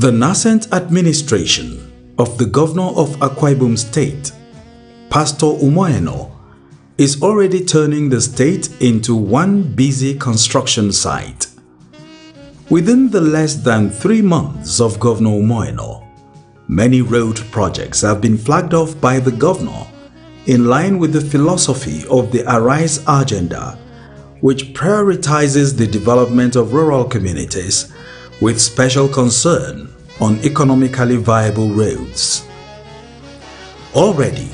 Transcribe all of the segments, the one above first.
The nascent administration of the governor of Akwa Ibom State, Pastor Umo Eno, is already turning the state into one busy construction site. Within the less than 3 months of Governor Umo Eno, many road projects have been flagged off by the governor in line with the philosophy of the Arise agenda, which prioritizes the development of rural communities with special concern on economically viable roads. Already,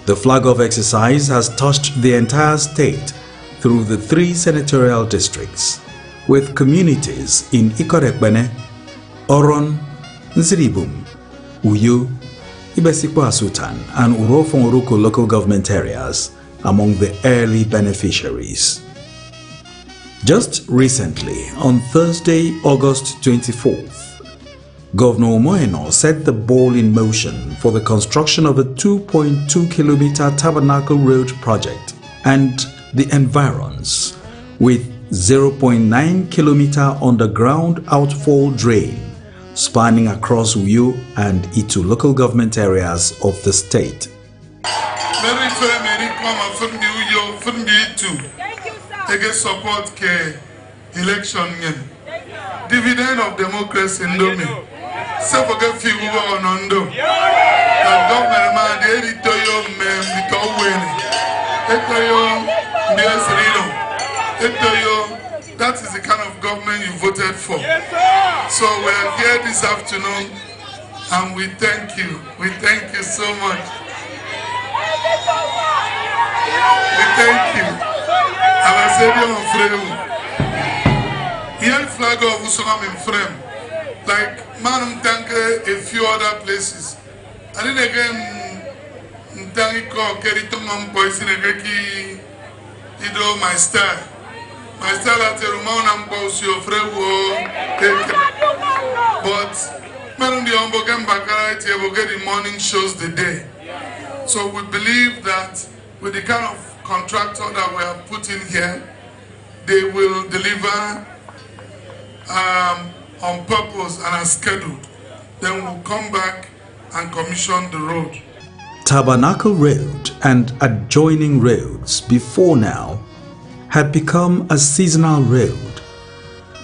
the flag-off exercise has touched the entire state through the 3 senatorial districts, with communities in Ikorekbene, Oron, Nziribum, Uyo, Ibesikwa Sultan, and Urofon-Oroko local government areas among the early beneficiaries. Just recently, on Thursday, August 24th, Governor Umo Eno set the ball in motion for the construction of a 2.2-kilometer Tabernacle Road project and the environs, with 0.9-kilometer underground outfall drain spanning across Uyo and Itu local government areas of the state. Support ke election dividend of democracy ndomi se forget fi wo onondo the government man dey ritoyo mem bitowen etoyo ndesrino etoyo. That is the kind of government you voted for. So we are here this afternoon and we thank you. We thank you so much. We thank you. Here flag of Usama in frame, like Manum Tanke, a few other places. And then again, Tanko, Keritomam, Poison, Egeki, Ido, my style. My style at the Roman and Bosio, Frewo, but Manum the Ombogan Bakarite will get the morning shows the day. So we believe that with the kind of contractor that we have put in here, they will deliver on purpose and as scheduled. Then we'll come back and commission the road. Tabernacle Road and adjoining roads before now had become a seasonal road.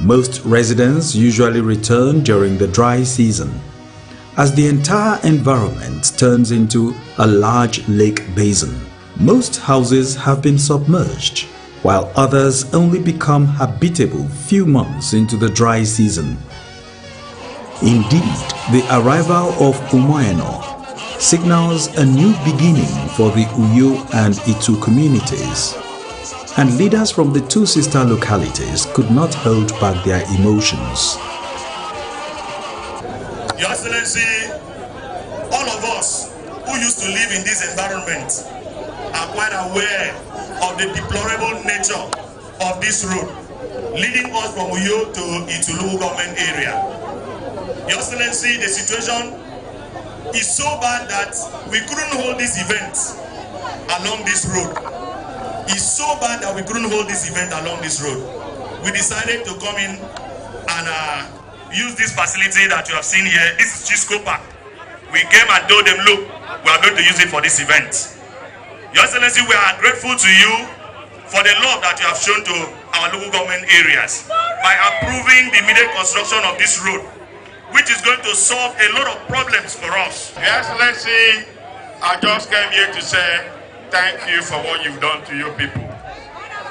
Most residents usually return during the dry season, as the entire environment turns into a large lake basin. Most houses have been submerged, while others only become habitable few months into the dry season. Indeed, the arrival of Umo Eno signals a new beginning for the Uyo and Itu communities, and leaders from the 2 sister localities could not hold back their emotions. Your Excellency, all of us who used to live in this environment are quite aware of the deplorable nature of this road leading us from Uyo to Itulu government area. Your Excellency, the situation is so bad that we couldn't hold this event along this road. It's so bad that we couldn't hold this event along this road. We decided to come in and use this facility that you have seen here. This is Chisco Park. We came and told them, look, we are going to use it for this event. Your Excellency, we are grateful to you for the love that you have shown to our local government areas by approving the immediate construction of this road, which is going to solve a lot of problems for us. Your Excellency, I just came here to say thank you for what you've done to your people.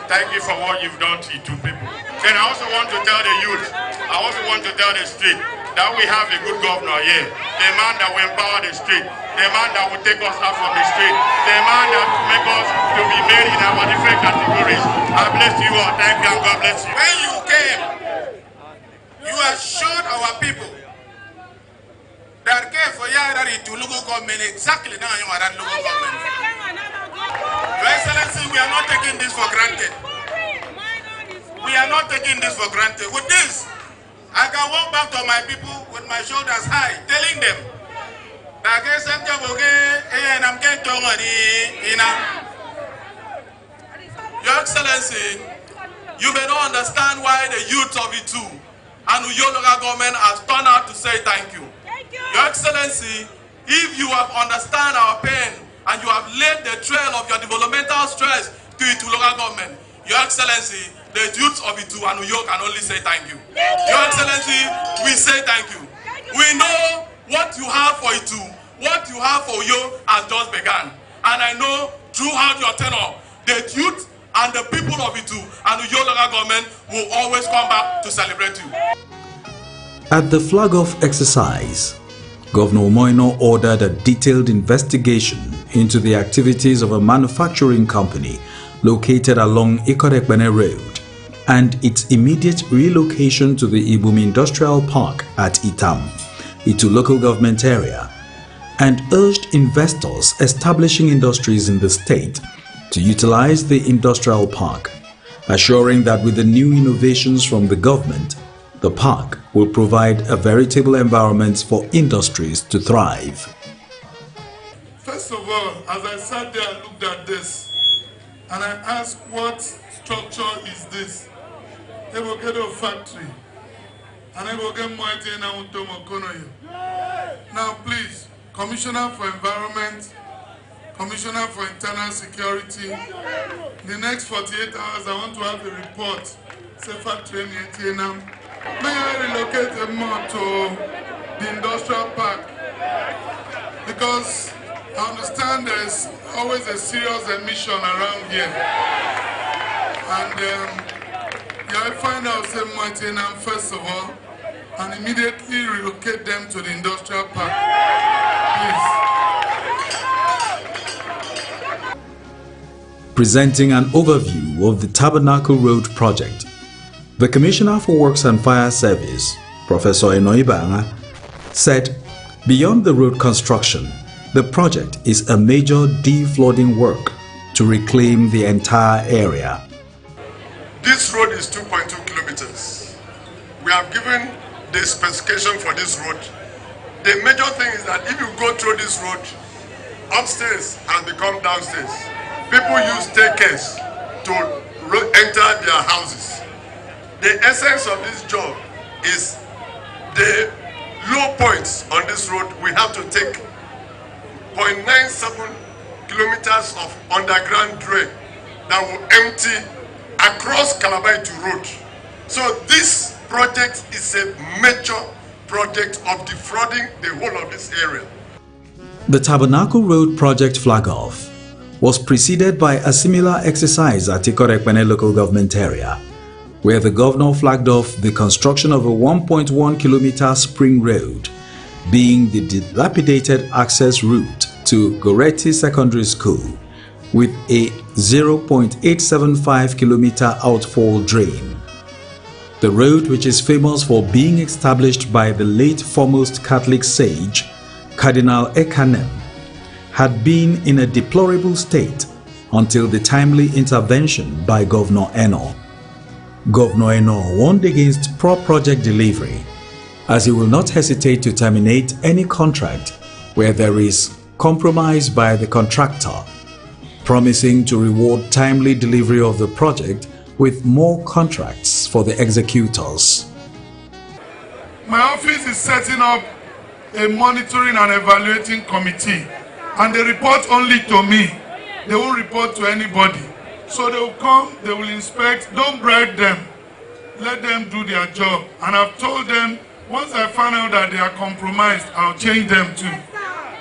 Thank you for what you've done to two people. Then I also want to tell the youth, I also want to tell the street that we have a good governor here. The man that will empower the street. The man that will take us out from the street. The man that will make us to be made in our different categories. I bless you all. Thank you and God bless you. When you came, you assured our people that came for Yara to local government exactly now you are at local government. Your Excellency, we are not taking this for granted. We are not taking this for granted. With this, I can walk back to my people with my shoulders high, telling them that Your Excellency, you may not understand why the youth of Itu and Uyo local government has turned out to say thank you. Your Excellency, if you have understand our pain and you have laid the trail of your developmental stress to Itu local government, Your Excellency, the youth of Itu and Uyo can only say thank you. Your Excellency, we say thank you. We know what you have for Itu, what you have for Uyo has just begun. And I know throughout your tenure, the youth and the people of Itu and Uyo local government will always come back to celebrate you. At the flag-off exercise, Governor Umo Eno ordered a detailed investigation into the activities of a manufacturing company located along Ikorekbene Road and its immediate relocation to the Ibom Industrial Park at Itam, Itu local government area, and urged investors establishing industries in the state to utilize the industrial park, assuring that with the new innovations from the government, the park will provide a veritable environment for industries to thrive. First of all, as I sat there and looked at this, and I asked, what structure is this? They will get a factory, and they will get now please, Commissioner for Environment, Commissioner for Internal Security, the next 48 hours I want to have a report. Say factory now. May I relocate them more to the industrial park? Because I understand there's always a serious emission around here. And I find out say Moitenam first of all, and immediately relocate them to the industrial park. Please. Presenting an overview of the Tabernacle Road project, the Commissioner for Works and Fire Service, Professor Enoibanga, said, beyond the road construction, the project is a major deflooding work to reclaim the entire area. This road is 2.2 kilometers. We have given the specification for this road. The major thing is that if you go through this road, upstairs has become downstairs. People use staircase to enter their houses. The essence of this job is the low points on this road. We have to take 0.97 kilometers of underground drain that will empty across Calabar to road. So this project is a major project of defrauding the whole of this area. The Tabernacle Road project flag-off was preceded by a similar exercise at Ikorekbene local government area, where the governor flagged off the construction of a 1.1 kilometer spring road, being the dilapidated access route to Goreti Secondary School, with a 0.875 kilometer outfall drain. The road, which is famous for being established by the late foremost Catholic sage, Cardinal Ekanem, had been in a deplorable state until the timely intervention by Governor Eno. Governor Eno warned against poor project delivery, as he will not hesitate to terminate any contract where there is compromise by the contractor, promising to reward timely delivery of the project with more contracts for the executors. My office is setting up a monitoring and evaluating committee, and they report only to me. They won't report to anybody. So they will come, they will inspect, don't bribe them. Let them do their job. And I've told them, once I find out that they are compromised, I'll change them too.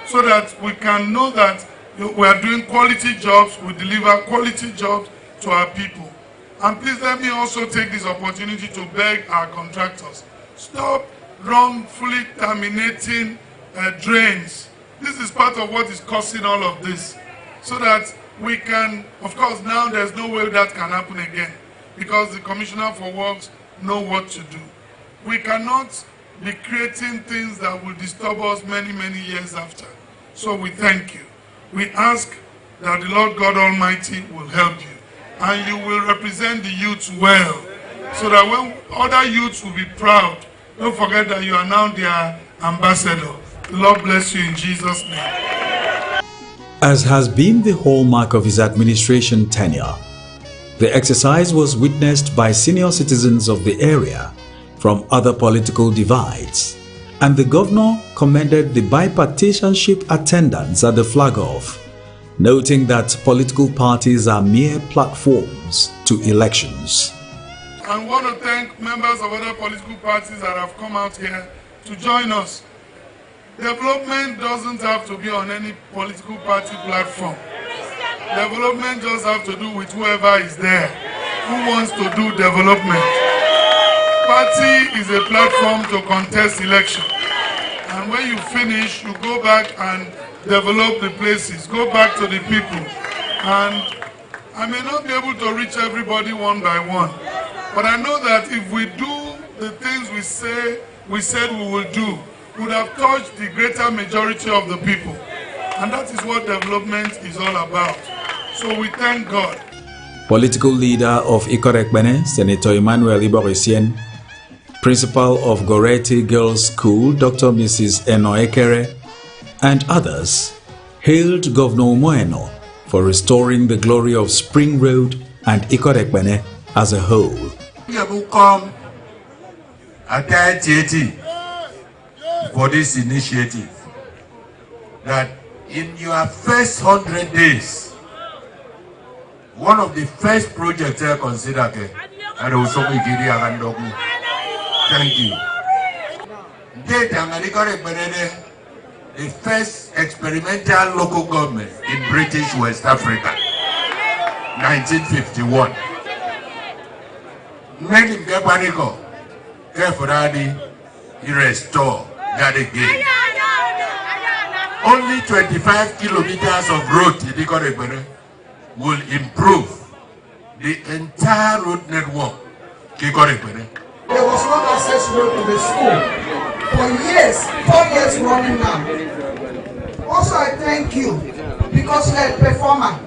So that we can know that we are doing quality jobs, we deliver quality jobs to our people. And please let me also take this opportunity to beg our contractors. Stop wrongfully terminating drains. This is part of what is causing all of this. So that we can, of course, now there's no way that can happen again, because the Commissioner for Works know what to do. We cannot be creating things that will disturb us many, many years after. So we thank you. We ask that the Lord God Almighty will help you, and you will represent the youth well, so that when other youths will be proud, don't forget that you are now their ambassador. The Lord bless you in Jesus' name. As has been the hallmark of his administration tenure, the exercise was witnessed by senior citizens of the area from other political divides, and the governor commended the bipartisanship attendance at the flag-off, noting that political parties are mere platforms to elections. I want to thank members of other political parties that have come out here to join us. Development doesn't have to be on any political party platform. Development just have to do with whoever is there, who wants to do development. Party is a platform to contest election. And when you finish, you go back and develop the places, go back to the people. And I may not be able to reach everybody one by one, but I know that if we do the things we said we will do, we would have touched the greater majority of the people. And that is what development is all about. So we thank God. Political leader of Ikorekbene, Senator Emmanuel Iborisien, Principal of Goreti Girls School, Dr. Mrs. Eno Ekere, and others hailed Governor Umo Eno for restoring the glory of Spring Road and Ikorekbene as a whole. For this initiative, that in your first 100 days, one of the first projects I consider, thank you. The first experimental local government in British West Africa, 1951. Many Gabaniko, Kefuradi, he restore that again. Only 25 kilometers of road in Ikorekbene will improve the entire road network. There was no access road to the school for years, 4 years running now. Also, I thank you because you're a performer.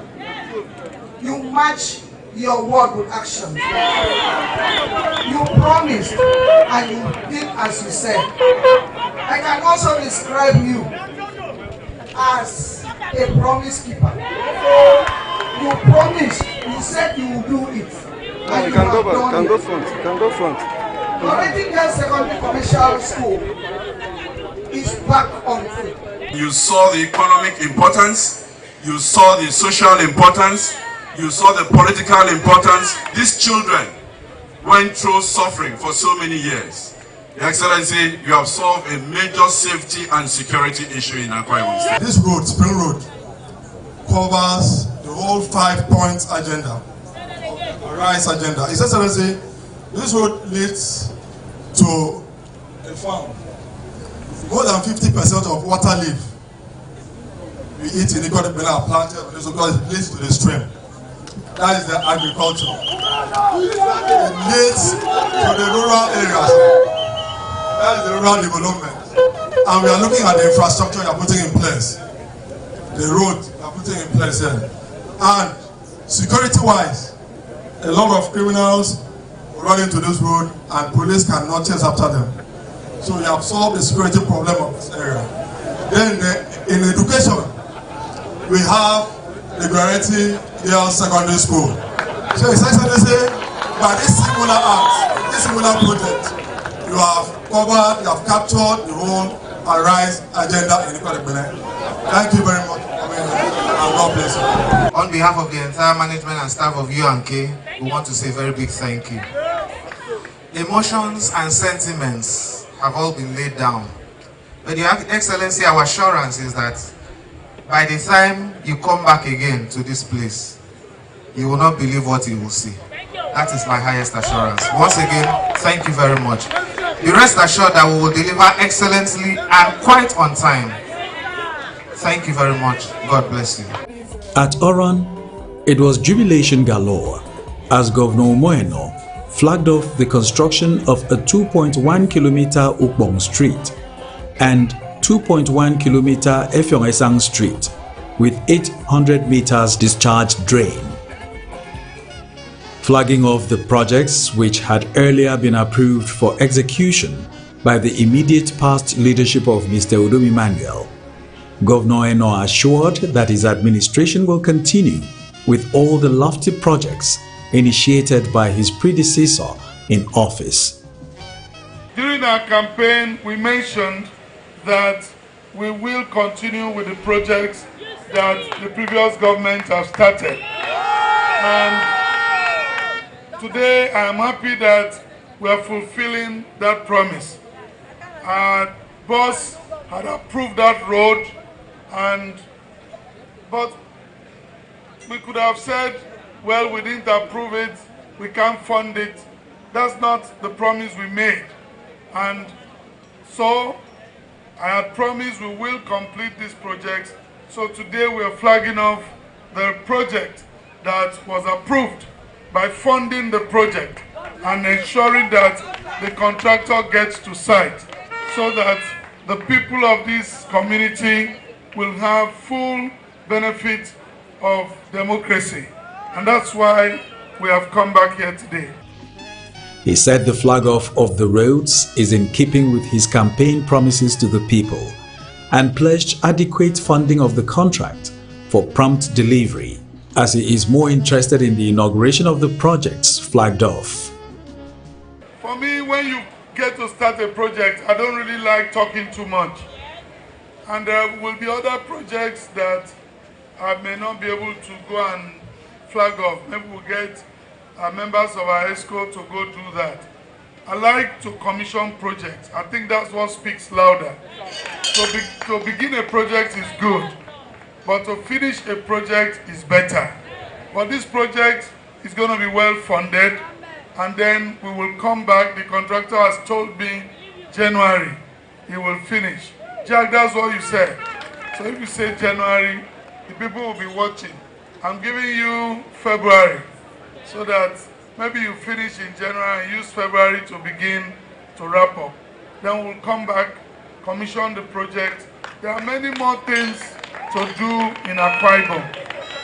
You match your word with action. You promised and you did as you said. I can also describe you as a promise keeper. You promised, you said you will do it. And you can go front. Goreti Girls Secondary Commercial School is back on foot. You saw the economic importance, you saw the social importance, you saw the political importance. These children went through suffering for so many years. Your Excellency, you have solved a major safety and security issue in Akwa Ibom State. This road, Spring Road, covers the whole 5-point agenda, RISE agenda. His Excellency, this road leads to a farm. More than 50% of water leaf we eat in Ikorekbene are planted on this because it leads to the stream. That is the agriculture. It leads to the rural areas. That is the rural development. And we are looking at the infrastructure you are putting in place. The road you are putting in place here. And security-wise, a lot of criminals run into this road and police cannot chase after them. So we have solved the security problem of this area. Then in education, we have the Goreti Girls Secondary School. So His Excellency, by this similar act, this similar project, you have covered, you have captured the whole RISE agenda in Ikorekbene. Thank you very much for coming here, and God bless you. On behalf of the entire management and staff of UNK, we want to say a very big thank you. Emotions and sentiments have all been laid down. But Your Excellency, our assurance is that by the time you come back again to this place, you will not believe what you will see. That is my highest assurance. Once again, thank you very much. Be rest assured that we will deliver excellently and quite on time. Thank you very much. God bless you. At Oron, it was jubilation galore as Governor Umo Eno flagged off the construction of a 2.1-kilometer Ukbong Street and 2.1-kilometer Efyong-Esang Street with 800 meters discharge drain. Flagging off the projects which had earlier been approved for execution by the immediate past leadership of Mr. Udom Emmanuel, Governor Eno assured that his administration will continue with all the lofty projects initiated by his predecessor in office. During our campaign, we mentioned that we will continue with the projects that the previous government has started. And today I am happy that we are fulfilling that promise. Our boss had approved that road, but we could have said, well, we didn't approve it, we can't fund it. That's not the promise we made. And so I had promised we will complete this project. So today we are flagging off the project that was approved by funding the project and ensuring that the contractor gets to site so that the people of this community will have full benefit of democracy. And that's why we have come back here today. He said the flag-off of the roads is in keeping with his campaign promises to the people and pledged adequate funding of the contract for prompt delivery, as he is more interested in the inauguration of the projects flagged off. For me, when you get to start a project, I don't really like talking too much. And there will be other projects that I may not be able to go and flag off. Maybe we'll get members of our ESCO to go do that. I like to commission projects. I think that's what speaks louder. To begin a project is good, but to finish a project is better. But this project is going to be well funded, and then we will come back. The contractor has told me January he will finish. Jack, that's what you said. So if you say January, the people will be watching. I'm giving you February, so that maybe you finish in January and use February to begin to wrap up. Then we'll come back, commission the project. There are many more things to do in Akwa Ibom,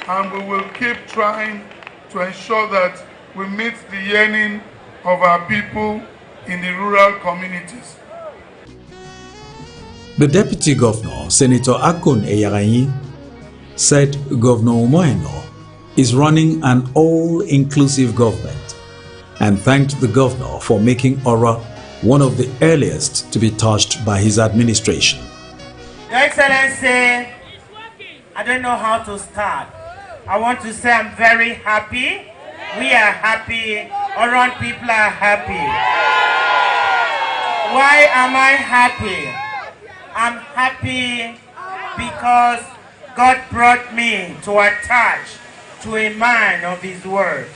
and we will keep trying to ensure that we meet the yearning of our people in the rural communities. The Deputy Governor, Senator Akon Eyarayi, said Governor Umo Eno is running an all-inclusive government and thanked the governor for making Oron one of the earliest to be touched by his administration. Your Excellency, I don't know how to start. I want to say I'm very happy. We are happy. Oron people are happy. Why am I happy? I'm happy because God brought me to attach to a man of his word.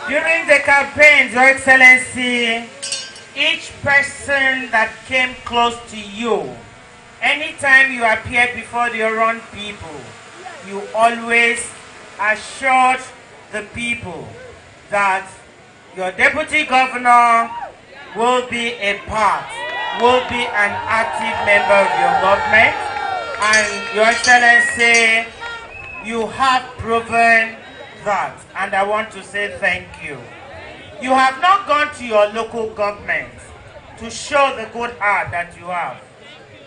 During the campaigns, Your Excellency, each person that came close to you, anytime you appeared before the Oron people, you always assured the people that your deputy governor will be a part, will be an active member of your government, and Your Excellency, you have proven that, and I want to say thank you. You have not gone to your local government to show the good heart that you have.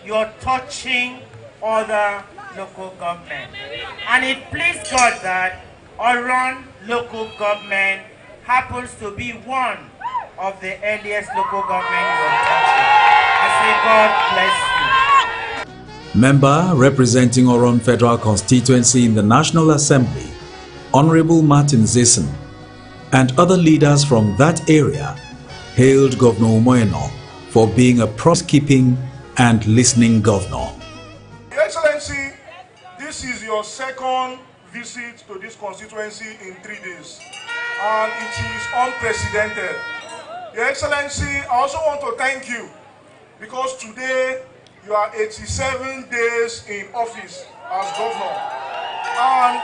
You're touching other local government. And it pleased God that Oron local government happens to be one of the earliest local government you're touching. I say God bless you. Member representing Oron Federal Constituency in the National Assembly, Honorable Martin Zesen, and other leaders from that area hailed Governor Umo Eno for being a promise-keeping and listening governor. Your Excellency, this is your second visit to this constituency in 3 days, and it is unprecedented. Your Excellency, I also want to thank you because today you are 87 days in office as governor, and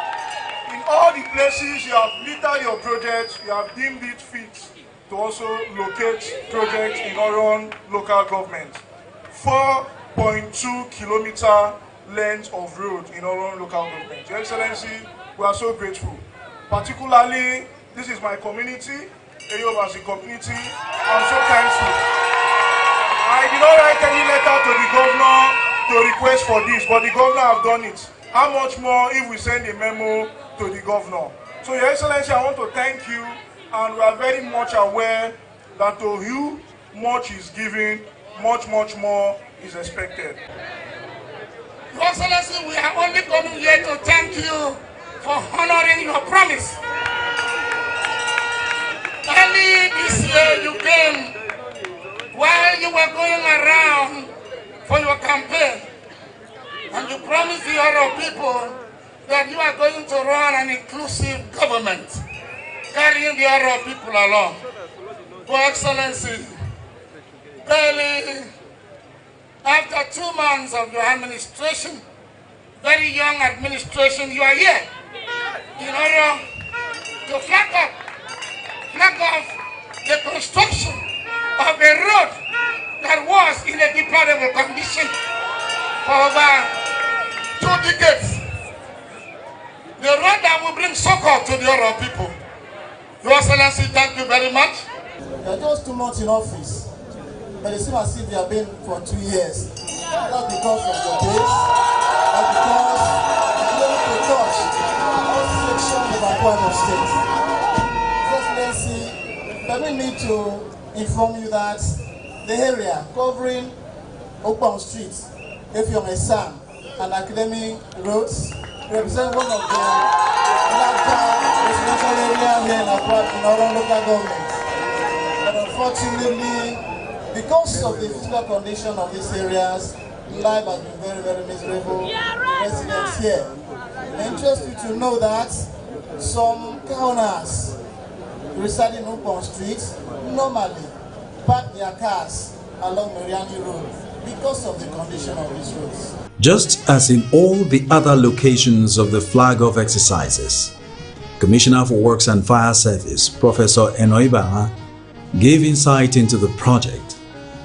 in all the places you have littered your projects, you have deemed it fit to also locate projects in Oron local government. 4.2 kilometer length of road in Oron local government. Your Excellency, we are so grateful. Particularly, this is my community, Eyob as a community. I'm so thankful. I did not write any letter to the governor to request for this, but the governor have done it. How much more if we send a memo to the governor? So, Your Excellency, I want to thank you, and we are very much aware that to you much is given, much more is expected. Your Excellency, we are only coming here to thank you for honoring your promise. Early this year you came while you were going around for your campaign, and you promised the Oro people that you are going to run an inclusive government, carrying the Oro people along. Your Excellency, barely after 2 months of your administration, very young administration, you are here in order to flag off the construction of a road that was in a deplorable condition for over 2 decades. The road that will bring succor to the Oro people. Your Excellency, thank you very much. They are just 2 months in office, but it seems as if they have been for 2 years. Not because of your pace, but because you are able to touch all sections of Akwa Ibom State. Excellency, permit me to inform you that the area covering Okpon Street, Efyong-Esan, and Academy Roads represent one of the larger residential areas here in Oron local government. But unfortunately, because of the physical condition of these areas, life has been very miserable. Residents here. I interest you to know that some owners residing in Okpon Street normally park their cars along Mariani Road because of the condition of these roads. Just as in all the other locations of the flag of exercises, Commissioner for Works and Fire Service, Professor Eno gave insight into the project,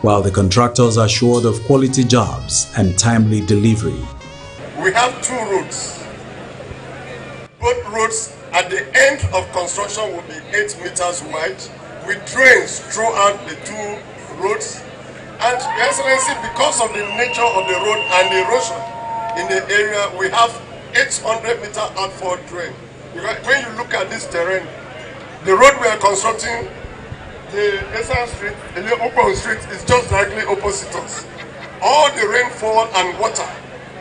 while the contractors assured of quality jobs and timely delivery. We have 2 roads. Both roads at the end of construction will be 8 meters wide, with drains throughout the 2 roads. And Your Excellency, because of the nature of the road and the erosion in the area, we have 800-meter outfall drain. When you look at this terrain, the road we are constructing, the Esan Street, the Okpon Street, is just directly opposite us. All the rainfall and water,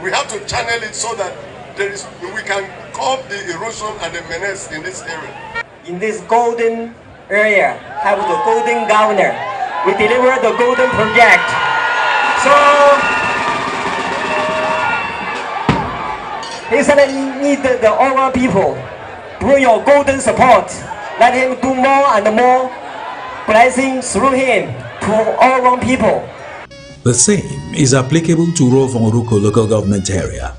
we have to channel it so that we can curb the erosion and the menace in this area. In this golden area, have the golden governor. We deliver the golden project. So, he said need the Oron people through your golden support. Let him do more and more blessing through him to Oron people. The same is applicable to Rovon Oruko local government area,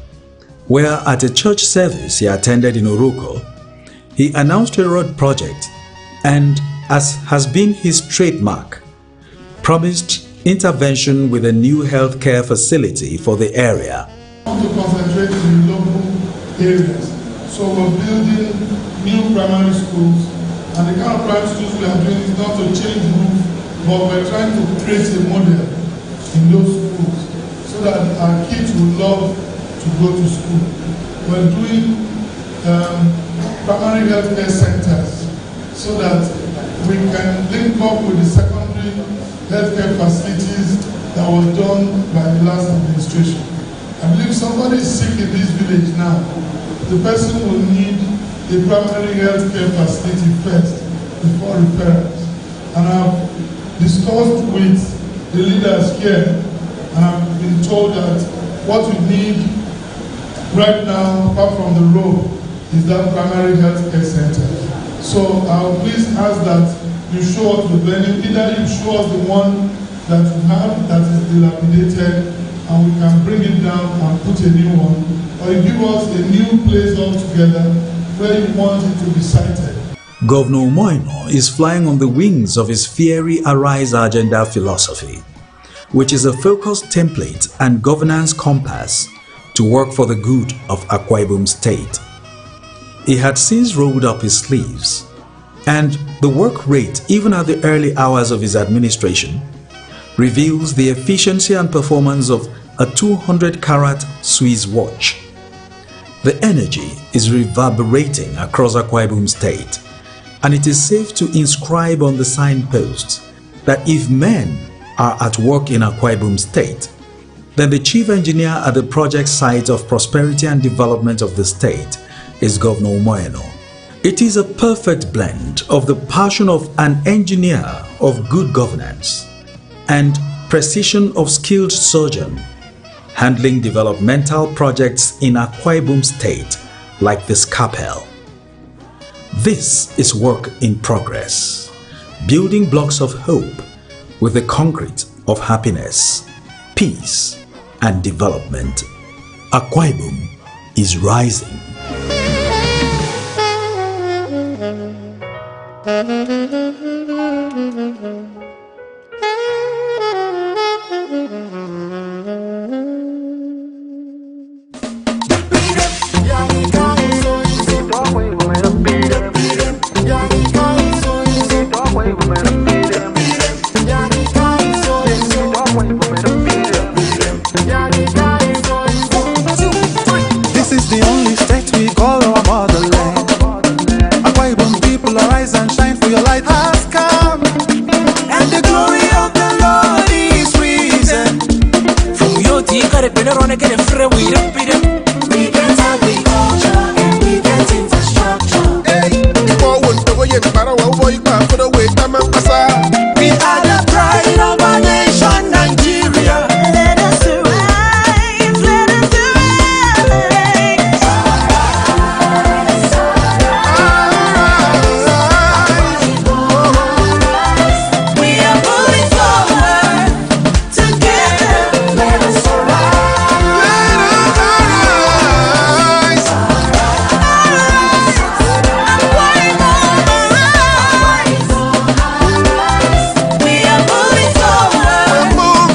where at a church service he attended in Oruko, he announced a road project and, as has been his trademark, promised intervention with a new healthcare facility for the area. We want to concentrate in local areas, so we're building new primary schools, and the kind of primary schools we are doing is not to change the roof, but we're trying to create a model in those schools so that our kids will love to go to school. We're doing primary healthcare centers so that we can link up with the secondary healthcare facilities that were done by the last administration. I believe somebody is sick in this village now. The person will need a primary healthcare facility first before referrals. And I've discussed with the leaders here, and I've been told that what we need right now, apart from the road, is that primary healthcare center. So I'll please ask that you show us the venue. Either you show us the one that you have that is dilapidated, and we can bring it down and put a new one, or you give us a new place altogether where you want it to be sited. Governor Umo Eno is flying on the wings of his fiery Arise Agenda philosophy, which is a focused template and governance compass to work for the good of Akwa Ibom State. He had since rolled up his sleeves, and the work rate, even at the early hours of his administration, reveals the efficiency and performance of a 200-carat Swiss watch. The energy is reverberating across Akwa Ibom State, and it is safe to inscribe on the signpost that if men are at work in Akwa Ibom State, then the chief engineer at the project site of prosperity and development of the state is Gov Umo Eno. It is a perfect blend of the passion of an engineer of good governance and precision of skilled surgeon handling developmental projects in Akwa Ibom State like the scalpel. This is work in progress, building blocks of hope with the concrete of happiness, peace, and development. Akwa Ibom is rising. This is the only state we call our motherland. Akwa Ibom people arise and shine, for your light has come, and the glory of the Lord is risen. From your tea, got it, been around and get it free. We get agriculture and we get infrastructure. Hey,